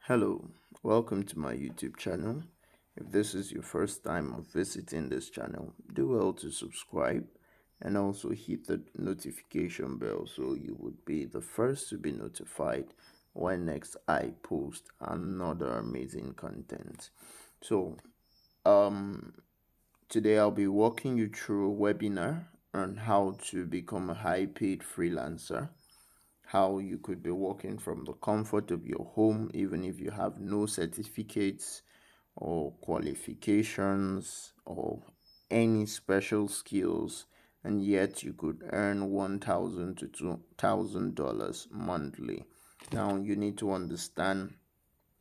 Hello, welcome to my YouTube channel. If this is your first time of visiting this channel, do well to subscribe and also hit the notification bell so you would be the first to be notified when next I post another amazing content. So, um, today I'll be walking you through a webinar on how to become a high-paid freelancer, how you could be working from the comfort of your home even if you have no certificates or qualifications or any special skills, and yet you could earn $1,000 to $2,000 monthly. Now you need to understand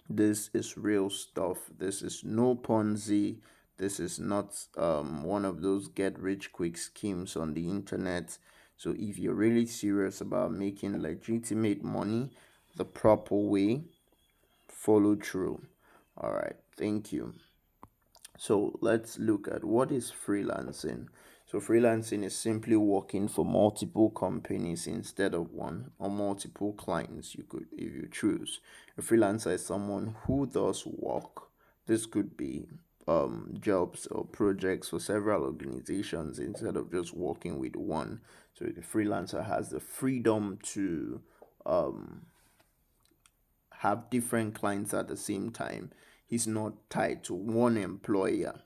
this is real stuff. This is no Ponzi. This is not one of those get rich quick schemes on the internet. So if you're really serious about making legitimate money the proper way, follow through. All right, thank you. So let's look at what is freelancing. So freelancing is simply working for multiple companies instead of one, or multiple clients you could if you choose. A freelancer is someone who does work. This could be jobs or projects for several organizations instead of just working with one. So the freelancer has the freedom to um, have different clients at the same time. He's not tied to one employer.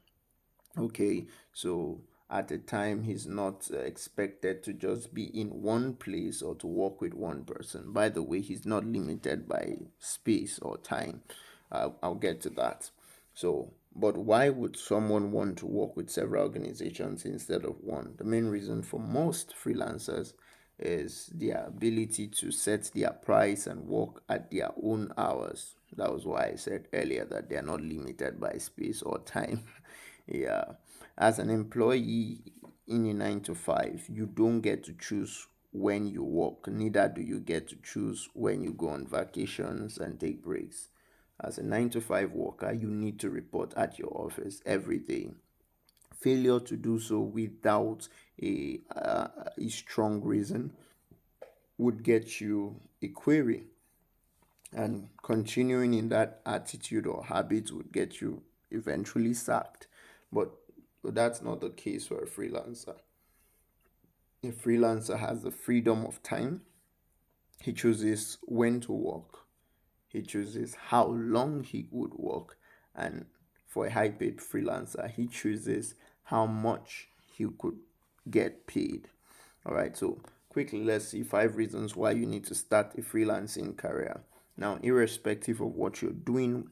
Okay, so at the time, he's not expected to just be in one place or to work with one person. By the way, he's not limited by space or time. I'll get to that. So, but why would someone want to work with several organizations instead of one? The main reason for most freelancers is their ability to set their price and work at their own hours. That was why I said earlier that they are not limited by space or time. Yeah. As an employee in a 9 to 5, you don't get to choose when you work, neither do you get to choose when you go on vacations and take breaks. As a 9 to 5 worker, you need to report at your office every day. Failure to do so without a strong reason would get you a query, and continuing in that attitude or habit would get you eventually sacked. But that's not the case for a freelancer. A freelancer has the freedom of time. He chooses when to work, he chooses how long he would work, and for a high paid freelancer, he chooses how much he could get paid. All right, so quickly, let's see 5 reasons why you need to start a freelancing career. Now, irrespective of what you're doing,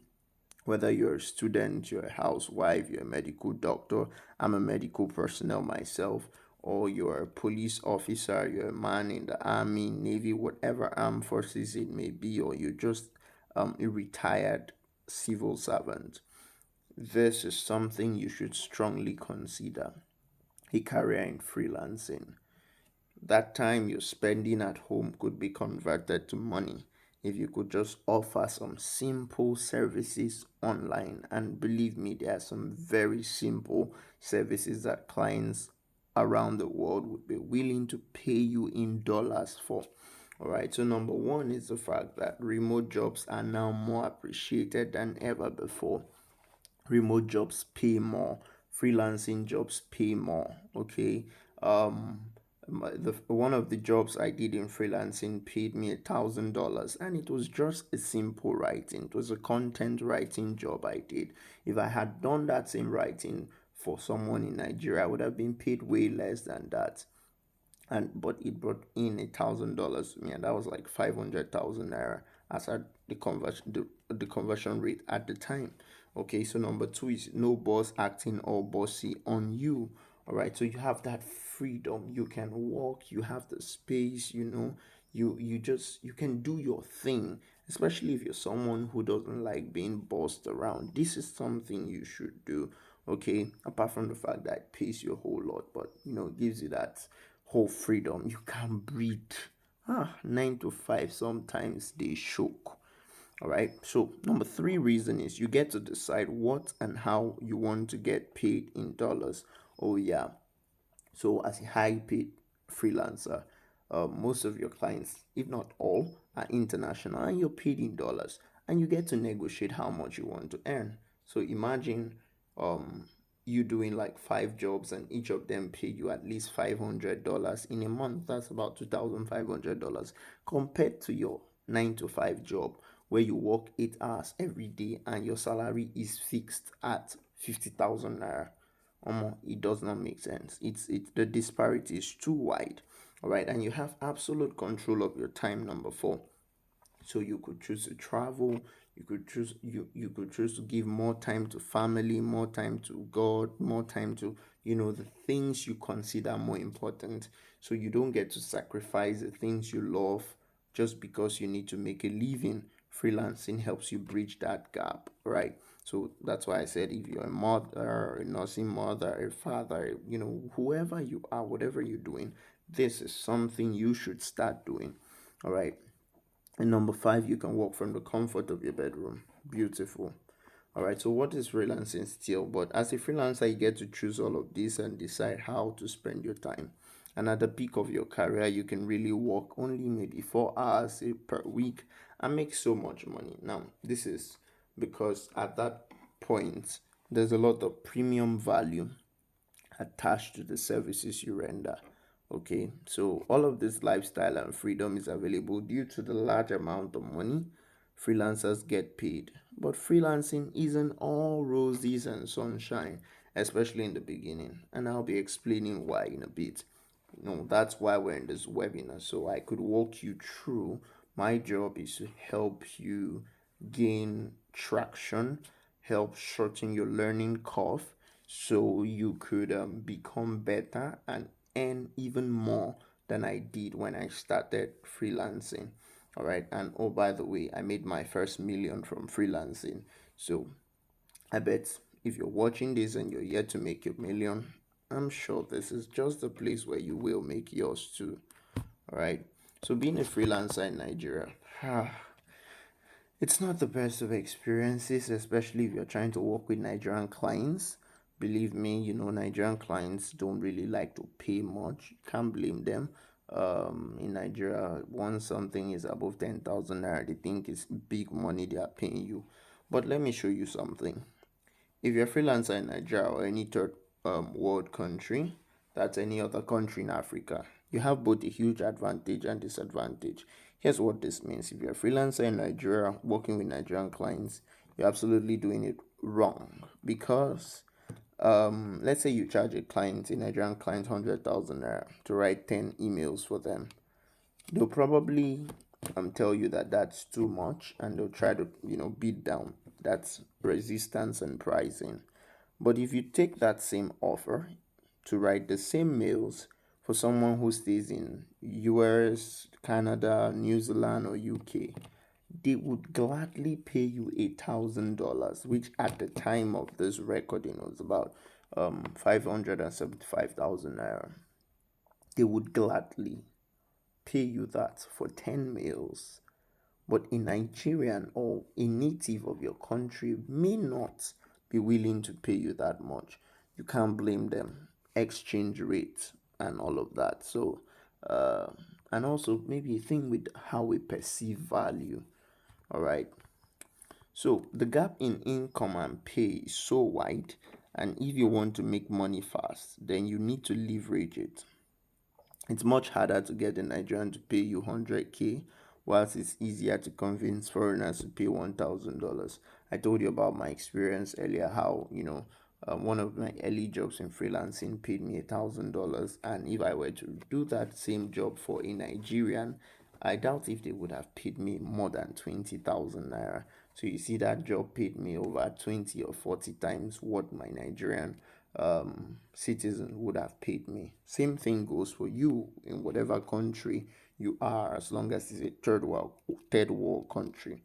whether you're a student, you're a housewife, you're a medical doctor, I'm a medical personnel myself, or you're a police officer, you're a man in the army, navy, whatever armed forces it may be, or you're just a retired civil servant, this is something you should strongly consider: a career in freelancing. That time you're spending at home could be converted to money if you could just offer some simple services online. And believe me, there are some very simple services that clients around the world would be willing to pay you in dollars for. All right, so number one is the fact that remote jobs are now more appreciated than ever before. Remote jobs pay more, freelancing jobs pay more. Okay, um one of the jobs I did in freelancing paid me $1,000, and it was just a simple writing. It was a content writing job I did. If I had done that same writing for someone in Nigeria, I would have been paid way less than that. And but it brought in $1,000 to me, and that was like 500,000 naira as at the conversion rate at the time. Okay, so number two is no boss acting all bossy on you. All right, so you have that freedom. You can walk. You have the space. You can do your thing. Especially if you're someone who doesn't like being bossed around, this is something you should do. Okay, apart from the fact that it pays you a whole lot, but it gives you that whole freedom. You can breathe. 9 to 5, sometimes they choke. All right, so number three reason is you get to decide what and how you want to get paid in dollars. Oh yeah, so as a high paid freelancer, most of your clients, if not all, are international, and you're paid in dollars. and you get to negotiate how much you want to earn. So imagine um you doing like five jobs and each of them pay you at least $500 in a month. That's about $2,500 compared to your 9 to 5 job where you work 8 hours every day and your salary is fixed at 50,000 naira. It does not make sense. The disparity is too wide. All right, and you have absolute control of your time. Number four, so you could choose to travel, you could choose to give more time to family, more time to God, more time to the things you consider more important. So you don't get to sacrifice the things you love just because you need to make a living. Freelancing helps you bridge that gap, right? So that's why I said, if you're a mother, a nursing mother, a father, whoever you are, whatever you're doing, this is something you should start doing. All right. And number five, you can work from the comfort of your bedroom. Beautiful. All right, so what is freelancing still? But as a freelancer, you get to choose all of this and decide how to spend your time. And at the peak of your career, you can really work only maybe 4 hours per week and make so much money. Now, this is because at that point, there's a lot of premium value attached to the services you render. Okay, so all of this lifestyle and freedom is available due to the large amount of money freelancers get paid. But freelancing isn't all roses and sunshine, especially in the beginning, and I'll be explaining why in a bit. That's why we're in this webinar, so I could walk you through. My job is to help you gain traction, help shorten your learning curve, so you could become better and earn even more than I did when I started freelancing. All right, and oh, by the way, I made my first million from freelancing. So I bet if you're watching this and you're yet to make your million, I'm sure this is just the place where you will make yours too. All right. So being a freelancer in Nigeria, it's not the best of experiences, especially if you're trying to work with Nigerian clients. Believe me, Nigerian clients don't really like to pay much. Can't blame them. In Nigeria, once something is above 10,000 naira, they think it's big money they are paying you. But let me show you something. If you're a freelancer in Nigeria or any third world country, that's any other country in Africa, you have both a huge advantage and disadvantage. Here's what this means. If you're a freelancer in Nigeria working with Nigerian clients, you're absolutely doing it wrong because let's say you charge a Nigerian client 100,000 naira to write 10 emails for them. They'll probably tell you that that's too much and they'll try to beat down. That's resistance and pricing. But if you take that same offer to write the same mails for someone who stays in US, Canada, New Zealand, or UK, they would gladly pay you $1,000, which at the time of this recording was about 575,000 naira. They would gladly pay you that for 10 meals. But a Nigerian or a native of your country may not be willing to pay you that much. You can't blame them. Exchange rate and all of that. So, and also maybe a thing with how we perceive value. All right. So, the gap in income and pay is so wide. And if you want to make money fast, then you need to leverage it. It's much harder to get a Nigerian to pay you 100K, whilst it's easier to convince foreigners to pay $1,000. I told you about my experience earlier, how, one of my early jobs in freelancing paid me $1,000. And if I were to do that same job for a Nigerian, I doubt if they would have paid me more than 20,000 naira. So you see, that job paid me over 20 or 40 times what my Nigerian citizen would have paid me. Same thing goes for you in whatever country you are, as long as it's a third world country.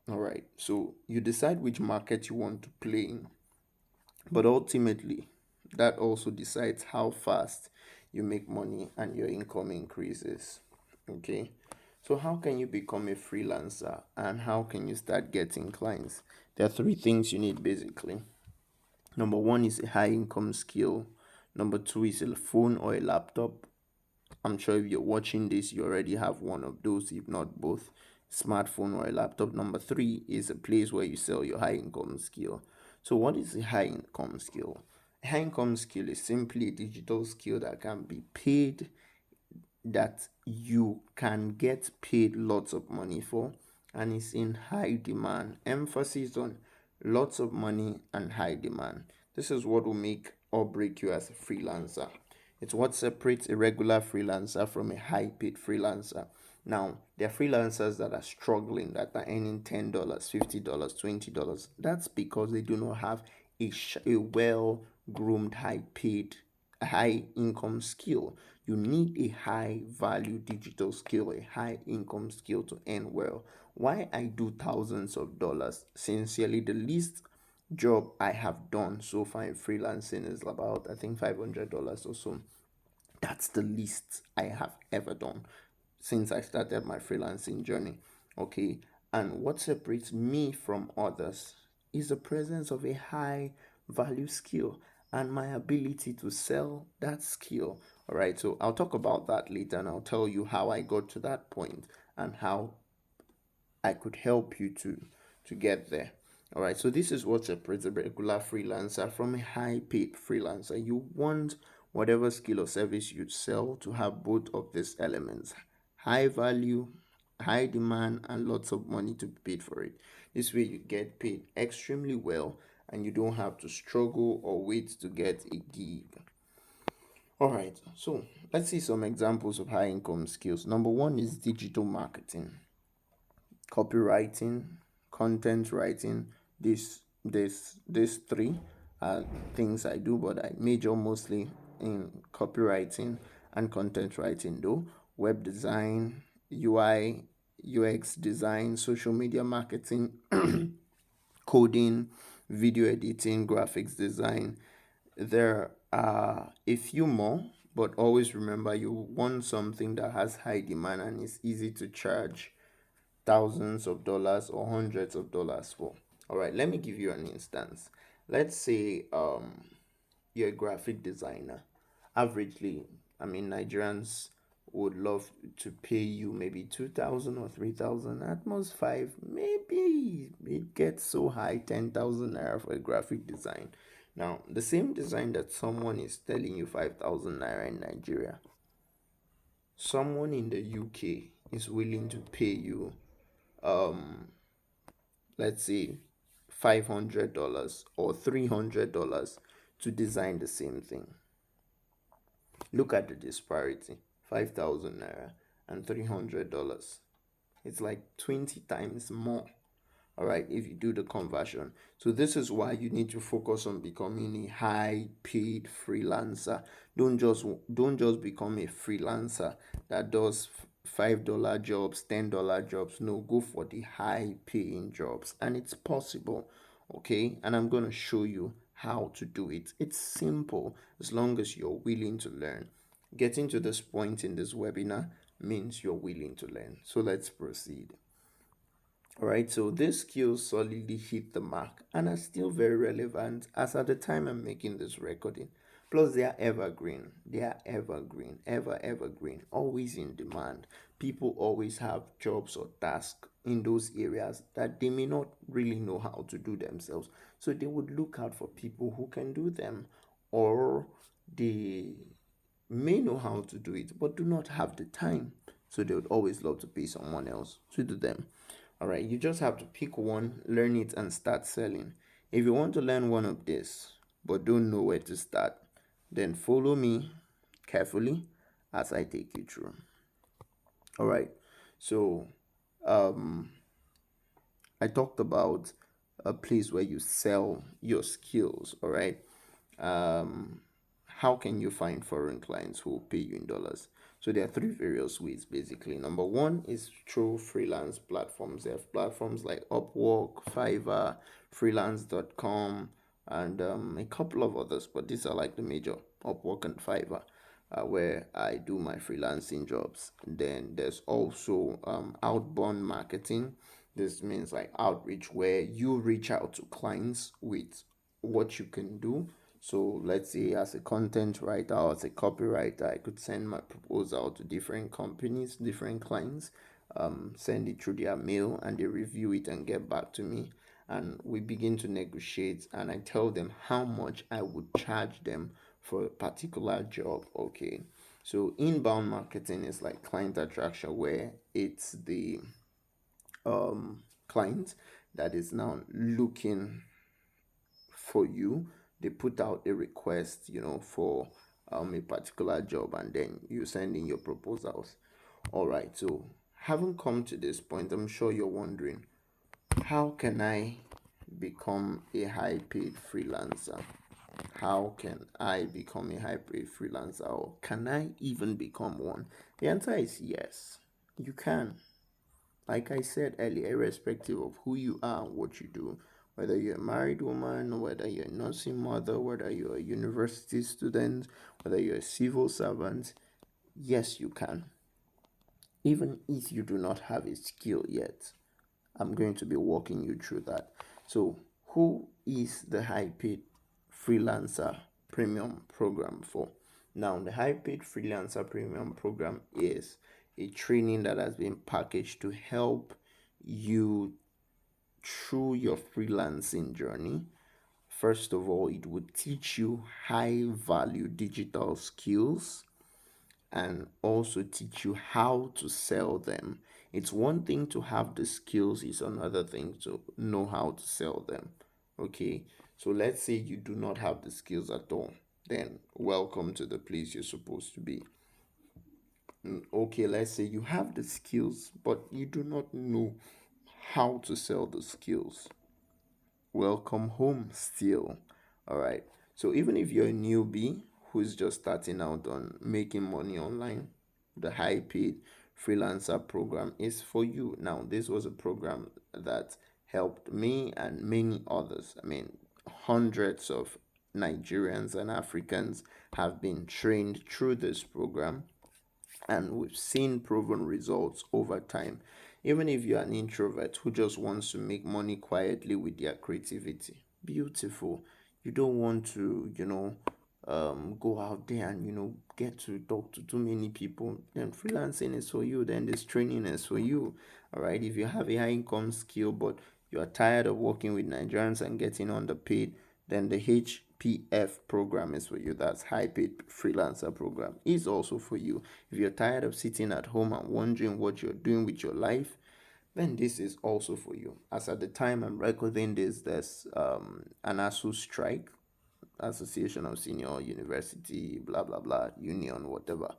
All right. So you decide which market you want to play in, but ultimately, that also decides how fast you make money and your income increases. Okay. So, how can you become a freelancer and how can you start getting clients? There are three things you need basically. Number one is a high income skill. Number two is a phone or a laptop. I'm sure if you're watching this, you already have one of those, if not both. smartphone or a laptop. Number three is a place where you sell your high income skill. So, what is a high income skill? A high income skill is simply a digital skill that can be paid, that you can get paid lots of money for, and is in high demand. Emphasis on lots of money and high demand. This is what will make or break you as a freelancer. It's what separates a regular freelancer from a high paid freelancer. Now, there are freelancers that are struggling, that are earning $10, $50, $20. That's because they do not have a well groomed, high paid, high income skill. You need a high value digital skill, a high income skill to earn well. Why I do thousands of dollars? Sincerely, the least job I have done so far in freelancing is about, I think, $500 or so. That's the least I have ever done since I started my freelancing journey. Okay. And what separates me from others is the presence of a high value skill and my ability to sell that skill. All right. So I'll talk about that later, and I'll tell you how I got to that point and how I could help you to get there. All right, so this is what separates a regular freelancer from a high paid freelancer. You want whatever skill or service you sell to have both of these elements: high value, high demand, and lots of money to be paid for it. This way, you get paid extremely well and you don't have to struggle or wait to get a gig. All right, so let's see some examples of high income skills. Number one is digital marketing, copywriting, content writing. These three are things I do, but I major mostly in copywriting and content writing, though. Web design, UI, UX design, social media marketing, coding, video editing, graphics design. There are a few more, but always remember you want something that has high demand and is easy to charge thousands of dollars or hundreds of dollars for. All right, let me give you an instance. Let's say you're a graphic designer. Averagely, I mean, Nigerians would love to pay you maybe 2,000 or 3,000, at most five, maybe it gets so high, 10,000 naira for a graphic design. Now, the same design that someone is telling you 5,000 naira in Nigeria, someone in the UK is willing to pay you, um let's say, $500 or $300 to design the same thing. Look at the disparity: 5,000 naira and $300. It's like 20 times more. All right, if you do the conversion. So this is why you need to focus on becoming a high paid freelancer. Don't just become a freelancer that does $5 jobs, $10 jobs. No, go for the high paying jobs, and it's possible. Okay, and I'm going to show you how to do it. It's simple as long as you're willing to learn. Getting to this point in this webinar means you're willing to learn. So let's proceed. All right, so these skills solidly hit the mark and are still very relevant as at the time I'm making this recording. Plus, they are evergreen. They are evergreen, evergreen, always in demand. People always have jobs or tasks in those areas that they may not really know how to do themselves. So they would look out for people who can do them, or they may know how to do it but do not have the time. So they would always love to pay someone else to do them. All right, you just have to pick one, learn it, and start selling. If you want to learn one of this but don't know where to start, then follow me carefully as I take you through. All right, so um, I talked about a place where you sell your skills. All right, um, how can you find foreign clients who will pay you in dollars? So there are three various ways basically. Number one is through freelance platforms. They have platforms like Upwork, Fiverr, freelance.com, and a couple of others, but these are like the major: Upwork and Fiverr, where I do my freelancing jobs. Then there's also outbound marketing. This means like outreach, where you reach out to clients with what you can do. So let's say as a content writer or as a copywriter, I could send my proposal to different companies, different clients, send it through their mail, and they review it and get back to me. And we begin to negotiate, and I tell them how much I would charge them for a particular job. Okay. So inbound marketing is like client attraction, where it's the client that is now looking for you. They put out a request, for a particular job, and then you send in your proposals. All right. So having come to this point, I'm sure you're wondering, how can I become a high paid freelancer? How can I become a high paid freelancer, or can I even become one? The answer is yes, you can. Like I said earlier, irrespective of who you are and what you do, whether you're a married woman, whether you're a nursing mother, whether you're a university student, whether you're a civil servant, yes, you can. Even if you do not have a skill yet, I'm going to be walking you through that. So, who is the high paid freelancer premium program for? Now, the high paid freelancer premium program is a training that has been packaged to help you through your freelancing journey. First of all, it would teach you high value digital skills and also teach you how to sell them. It's one thing to have the skills, it's another thing to know how to sell them. Okay, so let's say you do not have the skills at all, then welcome to the place you're supposed to be. Okay, let's say you have the skills, but you do not know how to sell the skills. Welcome home still. All right. So even if you're a newbie who's just starting out on making money online, the high paid freelancer program is for you. Now, this was a program that helped me and many others. I mean, hundreds of Nigerians and Africans have been trained through this program, and we've seen proven results over time. Even if you're an introvert who just wants to make money quietly with their creativity, beautiful. You don't want to, go out there and, get to talk to too many people, then freelancing is for you. Then this training is for you. All right. If you have a high income skill, but you are tired of working with Nigerians and getting underpaid, then the HPF program is for you. That's high paid freelancer program is also for you. If you're tired of sitting at home and wondering what you're doing with your life, then this is also for you. As at the time I'm recording this, there's an ASU strike, Association of Senior University, blah blah blah, union, whatever.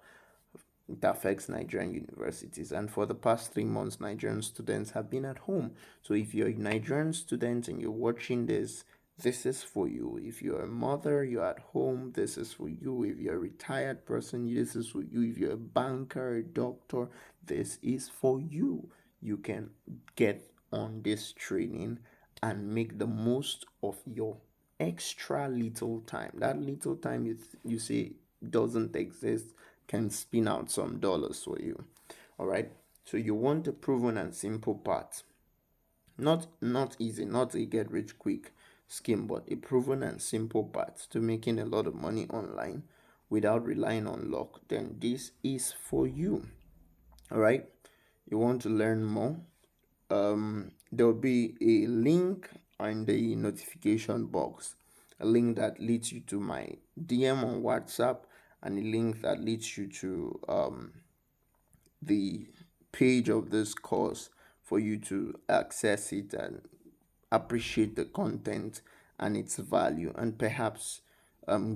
It affects Nigerian universities. And for the past 3 months, Nigerian students have been at home. So if you're a Nigerian student and you're watching this, this is for you. If you're a mother, you're at home, this is for you. If you're a retired person, this is for you. If you're a banker, a doctor, this is for you. You can get on this training and make the most of your extra little time. That little time you say doesn't exist can spin out some dollars for you. All right. So you want a proven and simple path. Not easy, not a get rich quick scheme, but a proven and simple path to making a lot of money online without relying on luck. Then this is for you. All right. You want to learn more? There'll be a link in the notification box, a link that leads you to my DM on WhatsApp, and a link that leads you to the page of this course for you to access it and appreciate the content and its value, and perhaps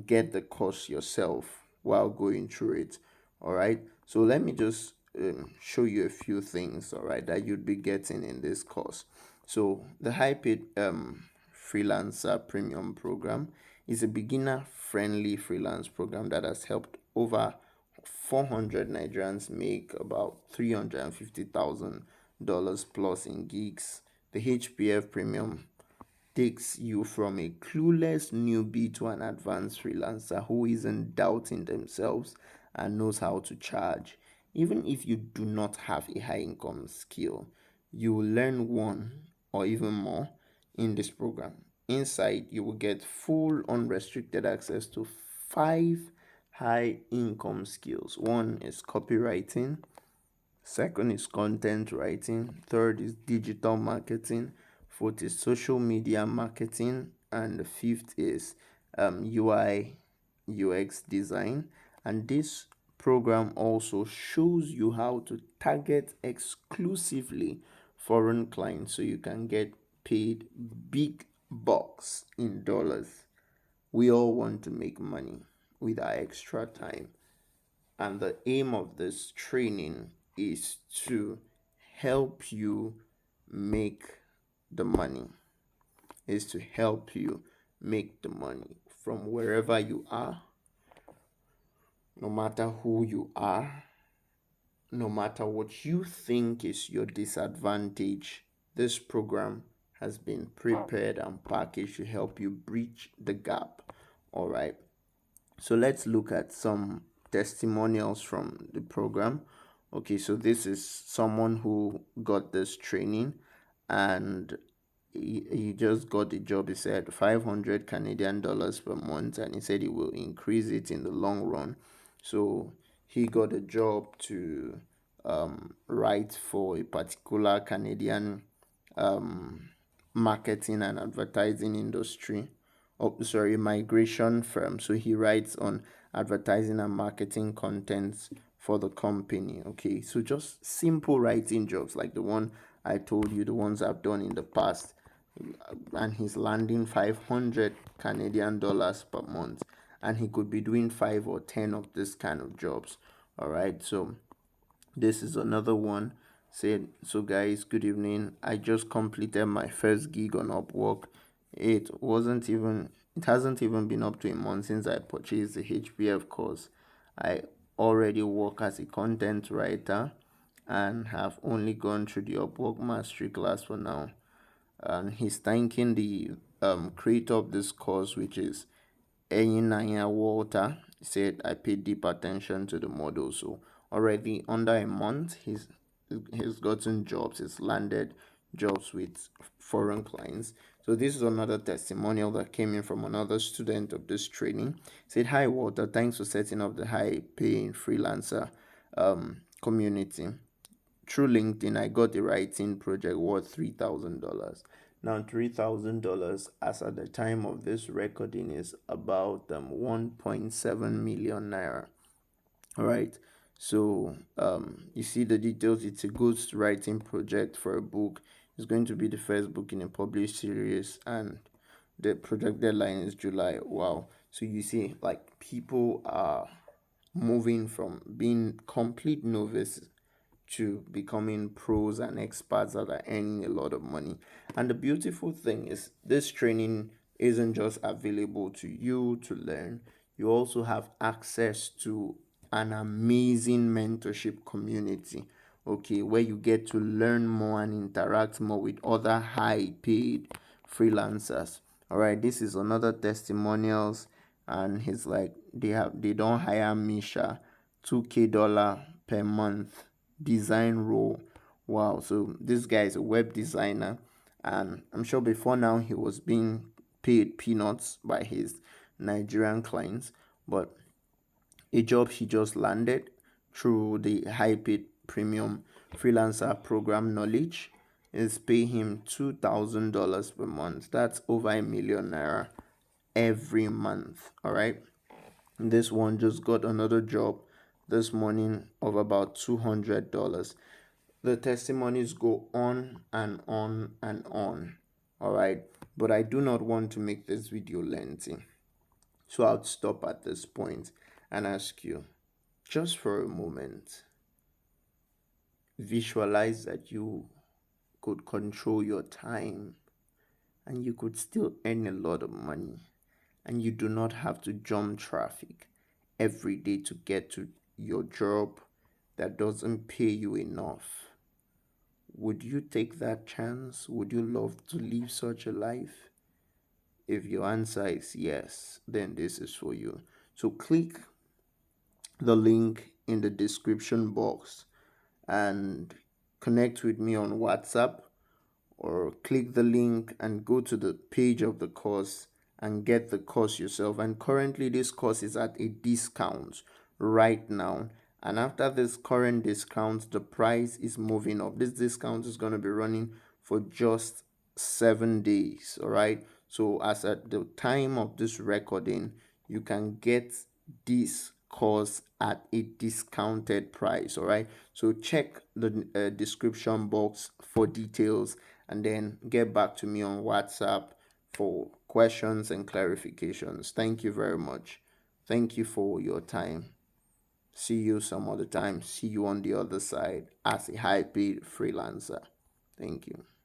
get the course yourself while going through it. All right. So let me just show you a few things, all right, that you'd be getting in this course. So the high paid freelancer premium program is a beginner friendly freelance program that has helped over 400 Nigerians make about $350,000 plus in gigs. The HPF premium takes you from a clueless newbie to an advanced freelancer who isn't doubting themselves and knows how to charge. Even if you do not have a high income skill, you will learn one or even more in this program. Inside, you will get full unrestricted access to 5 high income skills. One is copywriting, Second is content writing. Third is digital marketing. Fourth is social media marketing. And the fifth is UI UX design. And this program also shows you how to target exclusively foreign clients so you can get paid big bucks in dollars. We all want to make money with our extra time. And the aim of this training is to help you make the money, is to help you make the money from wherever you are, no matter who you are, no matter what you think is your disadvantage. This program has been prepared and packaged to help you bridge the gap. All right. So let's look at some testimonials from the program. Okay, so this is someone who got this training, and he just got the job. He said 500 Canadian dollars per month, and he said he will increase it in the long run. So he got a job to write for a particular Canadian um, marketing and advertising industry. Oh, sorry, migration firm. So he writes on advertising and marketing contents for the company. Okay, so just simple writing jobs like the one I told you, the ones I've done in the past. And he's landing 500 Canadian dollars per month, and he could be doing 5 or 10 of this kind of jobs. All right, so this is another one. Said, so guys, good evening. I just completed my first gig on Upwork. It hasn't even been up to a month since I purchased the HPF course. I already work as a content writer and have only gone through the Upwork mastery class for now. And he's thanking the creator of this course, which is Naya Walter. Said, I paid deep attention to the model. So already under a month, he's gotten jobs. He's landed jobs with foreign clients. So this is another testimonial that came in from another student of this training. Said, hi Walter, thanks for setting up the high paying freelancer community. Through LinkedIn, I got a writing project worth $3,000. Now, $3,000 as at the time of this recording is about 1.7 million naira. All right. So, you see the details. It's a ghost writing project for a book. It's going to be the first book in a published series, and the project deadline is July. Wow. So you see, like, people are moving from being complete novices to becoming pros and experts that are earning a lot of money. And the beautiful thing is, this training isn't just available to you to learn, you also have access to an amazing mentorship community, okay, where you get to learn more and interact more with other high paid freelancers. All right, this is another testimonials, and he's like, they don't hire Misha, $2K per month design role. Wow, so this guy is a web designer, and I'm sure before now he was being paid peanuts by his Nigerian clients, but a job he just landed through the high paid premium freelancer program knowledge is paying him $2,000 per month. That's over a million naira every month. All right. This one just got another job this morning of about $200. The testimonies go on and on and on. All right. But I do not want to make this video lengthy. So I'll stop at this point and ask you, just for a moment, visualize that you could control your time and you could still earn a lot of money, and you do not have to jump traffic every day to get to your job that doesn't pay you enough. Would you take that chance? Would you love to live such a life? If your answer is yes, then this is for you. So click the link in the description box and connect with me on WhatsApp, or click the link and go to the page of the course and get the course yourself. And currently this course is at a discount right now, And after this current discount, the price is moving up. This discount is going to be running for just 7 days. All right. So as at the time of this recording, you can get this course at a discounted price. All right. So check the description box for details, and then get back to me on WhatsApp for questions and clarifications. Thank you very much. Thank you for your time. See you some other time. See you on the other side as a high paid freelancer. Thank you.